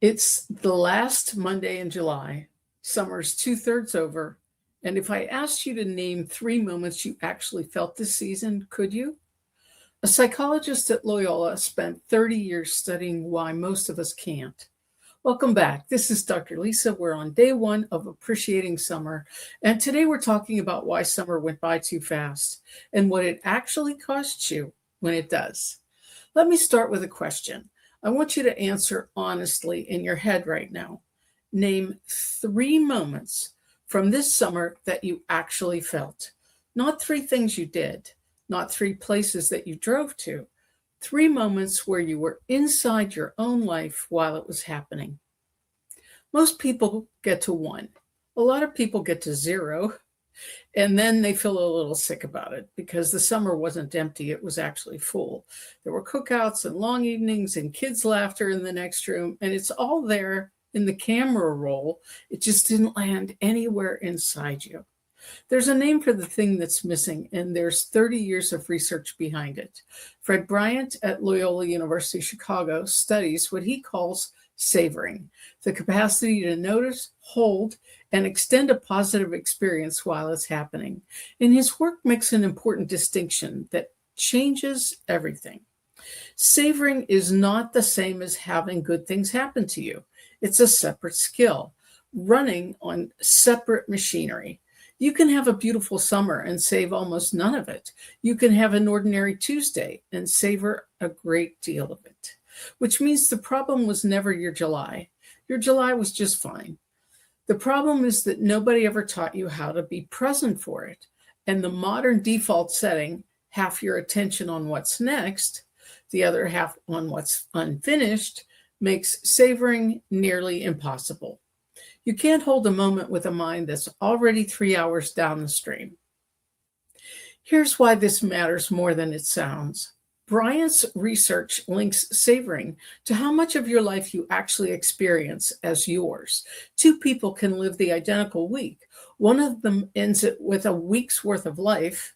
It's the last Monday in July. Summer's two-thirds over. And if I asked you to name three moments you actually felt this season, could you? A psychologist at Loyola spent 30 years studying why most of us can't. Welcome back. This is Dr. Lisa. We're on day one of Appreciating Summer. And today we're talking about why summer went by too fast and what it actually costs you when it does. Let me start with a question. I want you to answer honestly in your head right now. Name three moments from this summer that you actually felt. Not three things you did, not three places that you drove to. Three moments where you were inside your own life while it was happening. Most people get to one. A lot of people get to zero, and then they feel a little sick about it because the summer wasn't empty, it was actually full. There were cookouts and long evenings and kids' laughter in the next room, and it's all there in the camera roll. It just didn't land anywhere inside you. There's a name for the thing that's missing, and there's 30 years of research behind it. Fred Bryant at Loyola University Chicago studies what he calls savoring, the capacity to notice, hold, and extend a positive experience while it's happening. And his work makes an important distinction that changes everything. Savoring is not the same as having good things happen to you. It's a separate skill, running on separate machinery. You can have a beautiful summer and save almost none of it. You can have an ordinary Tuesday and savor a great deal of it, which means the problem was never your July. Your July was just fine. The problem is that nobody ever taught you how to be present for it. And the modern default setting, half your attention on what's next, the other half on what's unfinished, makes savoring nearly impossible. You can't hold a moment with a mind that's already 3 hours down the stream. Here's why this matters more than it sounds. Bryant's research links savoring to how much of your life you actually experience as yours. Two people can live the identical week. One of them ends it with a week's worth of life,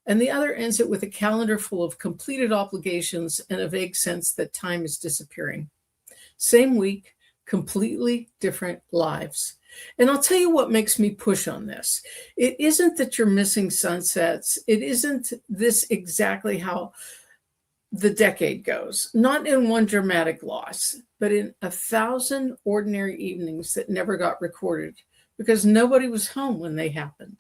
and the other ends it with a calendar full of completed obligations and a vague sense that time is disappearing. Same week, completely different lives. And I'll tell you what makes me push on this. It isn't that you're missing sunsets. It isn't this exactly how the decade goes. Not in one dramatic loss, but in 1,000 ordinary evenings that never got recorded because nobody was home when they happened.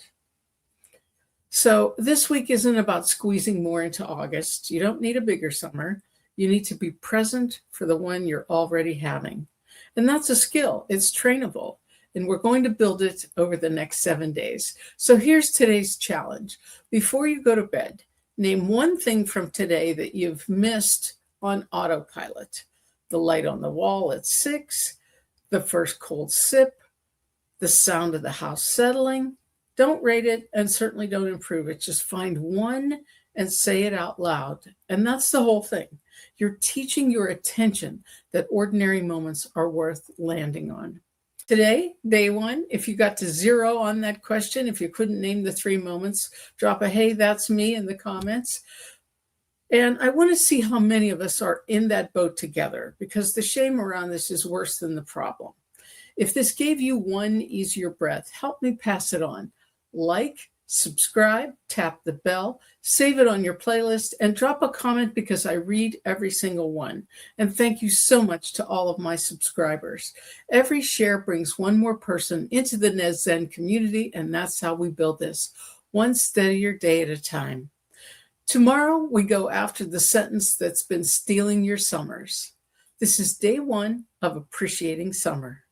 So this week isn't about squeezing more into August. You don't need a bigger summer. You need to be present for the one you're already having. And that's a skill. It's trainable. And we're going to build it over the next 7 days. So here's today's challenge. Before you go to bed, name one thing from today that you've missed on autopilot. The light on the wall at 6, the first cold sip, the sound of the house settling. Don't rate it and certainly don't improve it. Just find one and say it out loud. And that's the whole thing. You're teaching your attention that ordinary moments are worth landing on. Today, day one, if you got to zero on that question, if you couldn't name the three moments, drop a "Hey, that's me" in the comments. And I want to see how many of us are in that boat together, because the shame around this is worse than the problem. If this gave you one easier breath, help me pass it on. Like, subscribe, tap the bell, save it on your playlist, and drop a comment because I read every single one. And thank you so much to all of my subscribers. Every share brings one more person into the Nezzen community, and that's how we build this, one steadier day at a time. Tomorrow, we go after the sentence that's been stealing your summers. This is day one of Appreciating Summer.